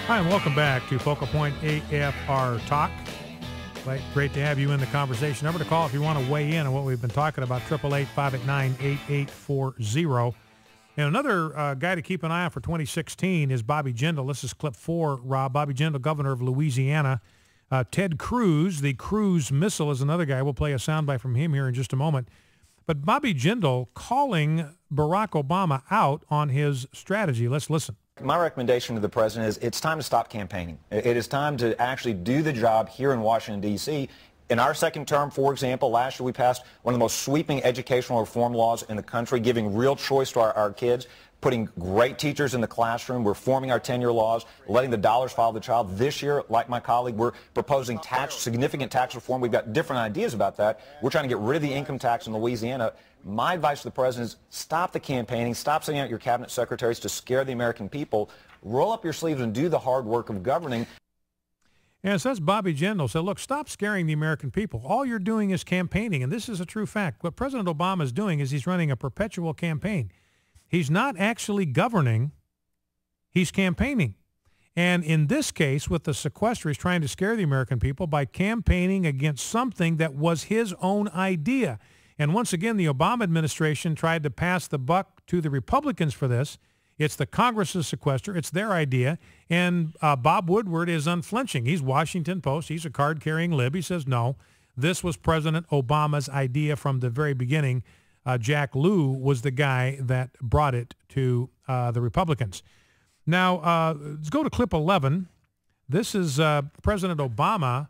Hi, and welcome back to Focal Point AFR Talk. Great to have you in the conversation. Number to call if you want to weigh in on what we've been talking about, 888-589-8840. And another guy to keep an eye on for 2016 is Bobby Jindal. This is clip 4, Rob. Bobby Jindal, governor of Louisiana. Ted Cruz, the cruise missile, is another guy. We'll play a soundbite from him here in just a moment. But Bobby Jindal calling Barack Obama out on his strategy. Let's listen. My recommendation to the president is it's time to stop campaigning. It is time to actually do the job here in Washington, D.C. In our second term, for example, last year we passed one of the most sweeping educational reform laws in the country, giving real choice to our kids, putting great teachers in the classroom, reforming our tenure laws, letting the dollars follow the child. This year, like my colleague, we're proposing significant tax reform. We've got different ideas about that. We're trying to get rid of the income tax in Louisiana. My advice to the president is stop the campaigning, stop sending out your cabinet secretaries to scare the American people. Roll up your sleeves and do the hard work of governing. And so that's Bobby Jindal said, look, stop scaring the American people. All you're doing is campaigning, and this is a true fact. What President Obama is doing is he's running a perpetual campaign. He's not actually governing. He's campaigning. And in this case, with the sequester, he's trying to scare the American people by campaigning against something that was his own idea. And once again, the Obama administration tried to pass the buck to the Republicans for this. It's the Congress's sequester. It's their idea. And Bob Woodward is unflinching. He's Washington Post. He's a card-carrying lib. He says, no, this was President Obama's idea from the very beginning. Jack Lew was the guy that brought it to the Republicans. Now, let's go to clip 11. This is President Obama.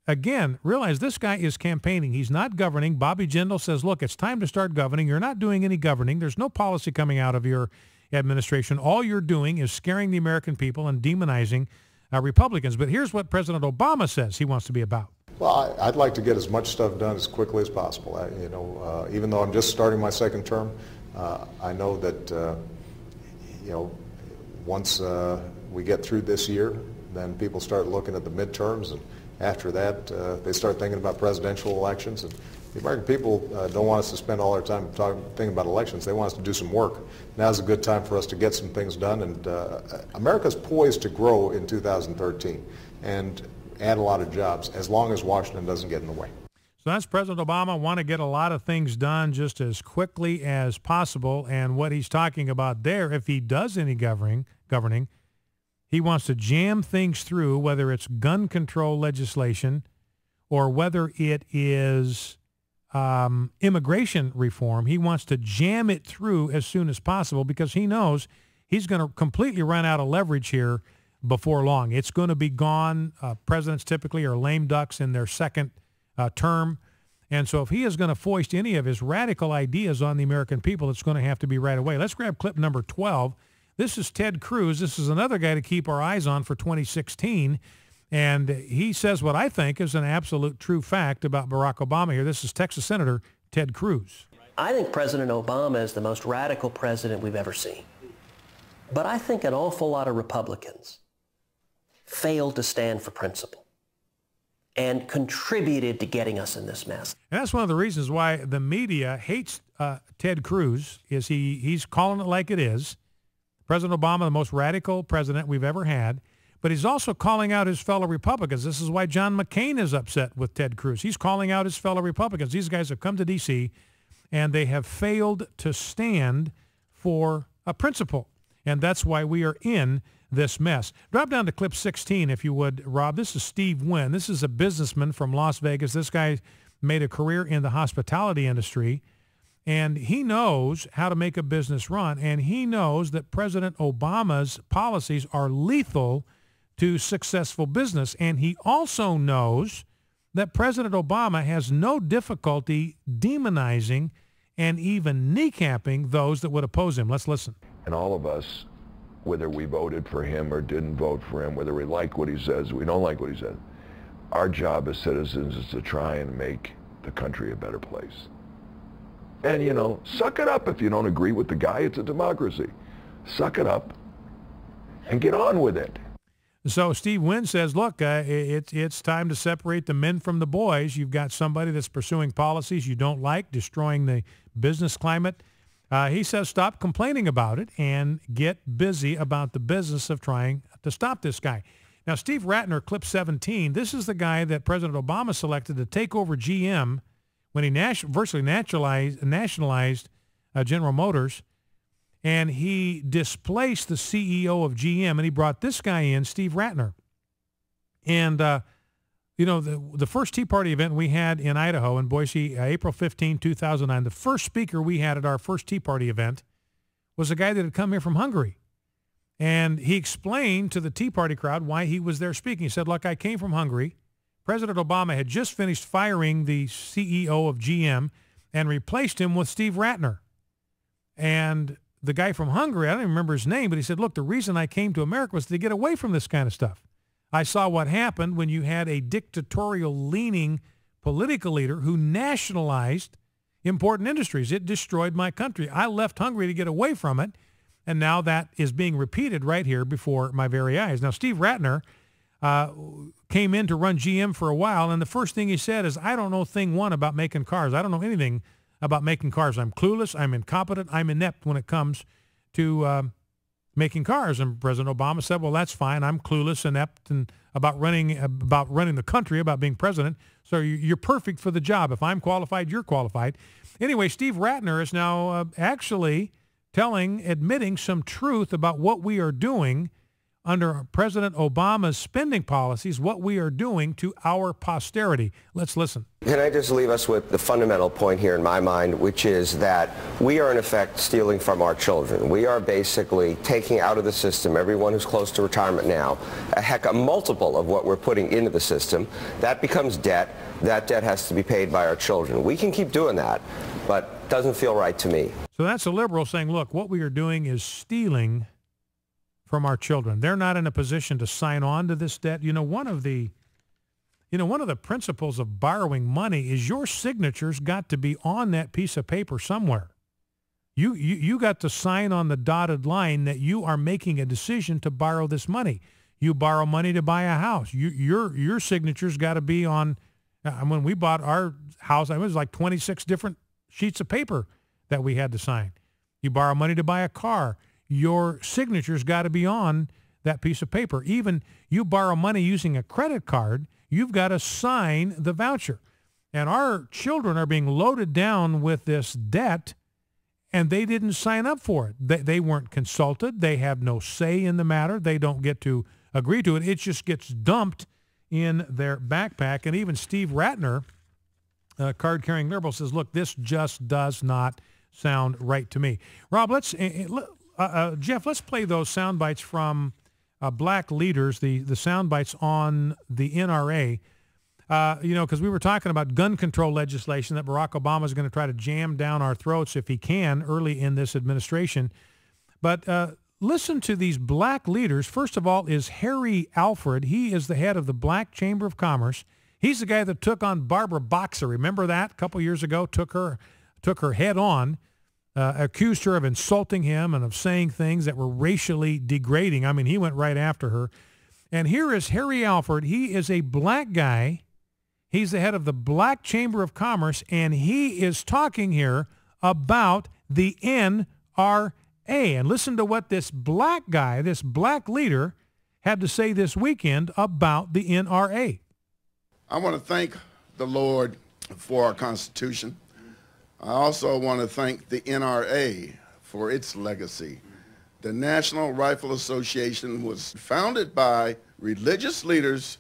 Again, realize this guy is campaigning. He's not governing. Bobby Jindal says, look, it's time to start governing. You're not doing any governing. There's no policy coming out of your administration. All you're doing is scaring the American people and demonizing Republicans. But here's what President Obama says he wants to be about. Well, I'd like to get as much stuff done as quickly as possible. Even though I'm just starting my second term, I know that, once we get through this year, then people start looking at the midterms, and after that, they start thinking about presidential elections. And the American people don't want us to spend all our time thinking about elections. They want us to do some work. Now's a good time for us to get some things done. And America's poised to grow in 2013 and add a lot of jobs as long as Washington doesn't get in the way. So that's President Obama. Want to get a lot of things done just as quickly as possible. And what he's talking about there, if he does any governing, he wants to jam things through, whether it's gun control legislation or whether it is immigration reform. He wants to jam it through as soon as possible because he knows he's going to completely run out of leverage here before long. It's going to be gone. Presidents typically are lame ducks in their second term. And so if he is going to foist any of his radical ideas on the American people, it's going to have to be right away. Let's grab clip number 12. This is Ted Cruz. This is another guy to keep our eyes on for 2016. And he says what I think is an absolute true fact about Barack Obama here. This is Texas Senator Ted Cruz. I think President Obama is the most radical president we've ever seen. But I think an awful lot of Republicans failed to stand for principle and contributed to getting us in this mess. And that's one of the reasons why the media hates Ted Cruz, is he's calling it like it is. President Obama, the most radical president we've ever had, but he's also calling out his fellow Republicans. This is why John McCain is upset with Ted Cruz. He's calling out his fellow Republicans. These guys have come to D.C., and they have failed to stand for a principle, and that's why we are in this mess. Drop down to clip 16, if you would, Rob. This is Steve Wynn. This is a businessman from Las Vegas. This guy made a career in the hospitality industry. And he knows how to make a business run, and he knows that President Obama's policies are lethal to successful business. And he also knows that President Obama has no difficulty demonizing and even kneecapping those that would oppose him. Let's listen. And all of us, whether we voted for him or didn't vote for him, whether we like what he says, we don't like what he says, our job as citizens is to try and make the country a better place. And, suck it up if you don't agree with the guy. It's a democracy. Suck it up and get on with it. So Steve Wynn says, look, it's time to separate the men from the boys. You've got somebody that's pursuing policies you don't like, destroying the business climate. He says stop complaining about it and get busy about the business of trying to stop this guy. Now, Steve Ratner, clip 17, this is the guy that President Obama selected to take over GM when he virtually nationalized General Motors, and he displaced the CEO of GM, and he brought this guy in, Steve Ratner. And, you know, the first Tea Party event we had in Idaho, in Boise, April 15, 2009, the first speaker we had at our first Tea Party event was a guy that had come here from Hungary. And he explained to the Tea Party crowd why he was there speaking. He said, look, I came from Hungary. President Obama had just finished firing the CEO of GM and replaced him with Steve Ratner. And the guy from Hungary, I don't even remember his name, but he said, look, the reason I came to America was to get away from this kind of stuff. I saw what happened when you had a dictatorial-leaning political leader who nationalized important industries. It destroyed my country. I left Hungary to get away from it. And now that is being repeated right here before my very eyes. Now, Steve Ratner came in to run GM for a while, and the first thing he said is, I don't know thing one about making cars. I don't know anything about making cars. I'm clueless. I'm incompetent. I'm inept when it comes to making cars. And President Obama said, well, that's fine. I'm clueless, inept, and about running the country, about being president. So you're perfect for the job. If I'm qualified, you're qualified. Anyway, Steve Ratner is now actually admitting some truth about what we are doing under President Obama's spending policies, what we are doing to our posterity. Let's listen. Can I just leave us with the fundamental point here in my mind, which is that we are in effect stealing from our children. We are basically taking out of the system everyone who's close to retirement now, a multiple of what we're putting into the system. That becomes debt. That debt has to be paid by our children. We can keep doing that, but it doesn't feel right to me. So that's a liberal saying, look, what we are doing is stealing from our children. They're not in a position to sign on to this debt. One of the principles of borrowing money is your signature's got to be on that piece of paper somewhere. You got to sign on the dotted line that you are making a decision to borrow this money. You borrow money to buy a house. Your signature's got to be on. When we bought our house, it was like 26 different sheets of paper that we had to sign. You borrow money to buy a car. Your signature's got to be on that piece of paper. Even you borrow money using a credit card, you've got to sign the voucher. And our children are being loaded down with this debt, and they didn't sign up for it. They weren't consulted. They have no say in the matter. They don't get to agree to it. It just gets dumped in their backpack. And even Steve Ratner, card-carrying liberal, says, look, this just does not sound right to me. Rob, Jeff, let's play those sound bites from black leaders, the sound bites on the NRA, because we were talking about gun control legislation that Barack Obama is going to try to jam down our throats if he can early in this administration. But listen to these black leaders. First of all is Harry Alford. He is the head of the Black Chamber of Commerce. He's the guy that took on Barbara Boxer. Remember that? A couple years ago, took her head on, accused her of insulting him and of saying things that were racially degrading. I mean, he went right after her. And here is Harry Alford. He is a black guy. He's the head of the Black Chamber of Commerce, and he is talking here about the NRA. And listen to what this black guy, this black leader, had to say this weekend about the NRA. I want to thank the Lord for our Constitution. I also want to thank the NRA for its legacy. The National Rifle Association was founded by religious leaders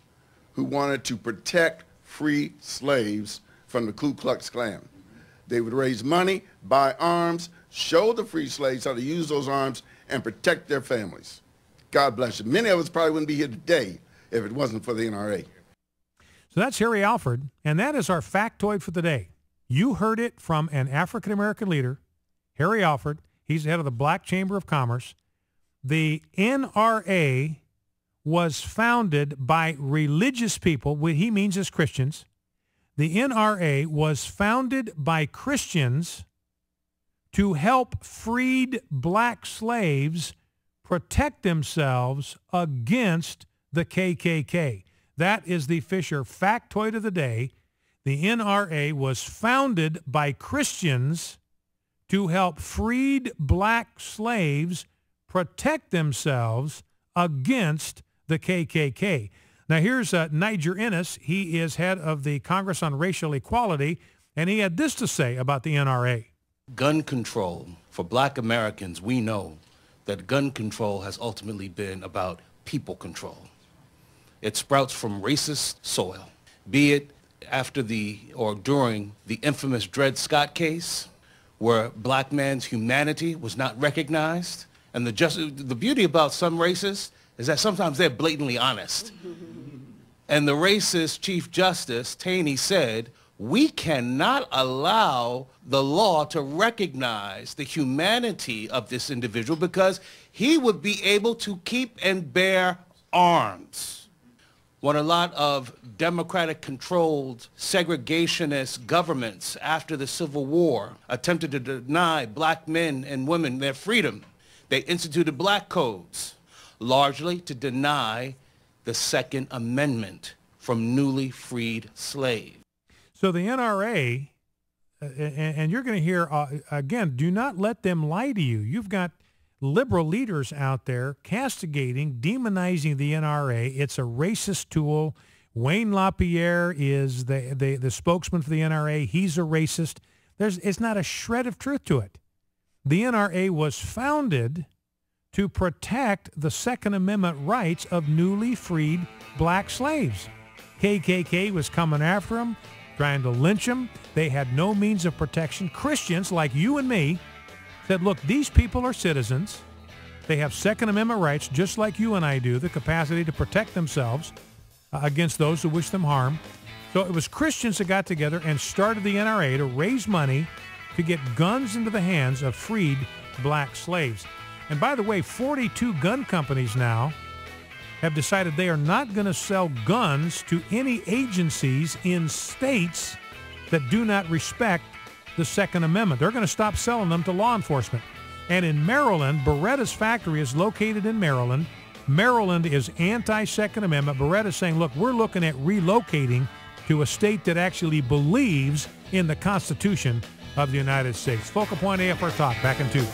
who wanted to protect free slaves from the Ku Klux Klan. They would raise money, buy arms, show the free slaves how to use those arms, and protect their families. God bless you. Many of us probably wouldn't be here today if it wasn't for the NRA. So that's Harry Alford, and that is our factoid for the day. You heard it from an African-American leader, Harry Alford. He's the head of the Black Chamber of Commerce. The NRA was founded by religious people. What he means is Christians. The NRA was founded by Christians to help freed black slaves protect themselves against the KKK. That is the Fisher factoid of the day. The NRA was founded by Christians to help freed black slaves protect themselves against the KKK. Now here's Niger Innis. He is head of the Congress on Racial Equality, and he had this to say about the NRA. Gun control, for black Americans, we know that gun control has ultimately been about people control. It sprouts from racist soil, be it after or during the infamous Dred Scott case, where black man's humanity was not recognized. And the beauty about some racists is that sometimes they're blatantly honest. And the racist Chief Justice Taney said, we cannot allow the law to recognize the humanity of this individual because he would be able to keep and bear arms. When a lot of Democratic-controlled segregationist governments after the Civil War attempted to deny black men and women their freedom, they instituted black codes, largely to deny the Second Amendment from newly freed slaves. So the NRA, and you're going to hear, again, do not let them lie to you. You've got liberal leaders out there castigating, demonizing the NRA. It's a racist tool. Wayne LaPierre is the spokesman for the NRA. He's a racist. It's not a shred of truth to it. The NRA was founded to protect the Second Amendment rights of newly freed black slaves. KKK was coming after them, trying to lynch them. They had no means of protection. Christians like you and me said, look, these people are citizens. They have Second Amendment rights just like you and I do, the capacity to protect themselves against those who wish them harm. So it was Christians that got together and started the NRA to raise money to get guns into the hands of freed black slaves. And by the way, 42 gun companies now have decided they are not going to sell guns to any agencies in states that do not respect the Second Amendment. They're going to stop selling them to law enforcement. And in Maryland, Beretta's factory is located in Maryland. Maryland is anti-Second Amendment. Beretta is saying, look, we're looking at relocating to a state that actually believes in the Constitution of the United States. Focal Point AFR Talk, back in 2.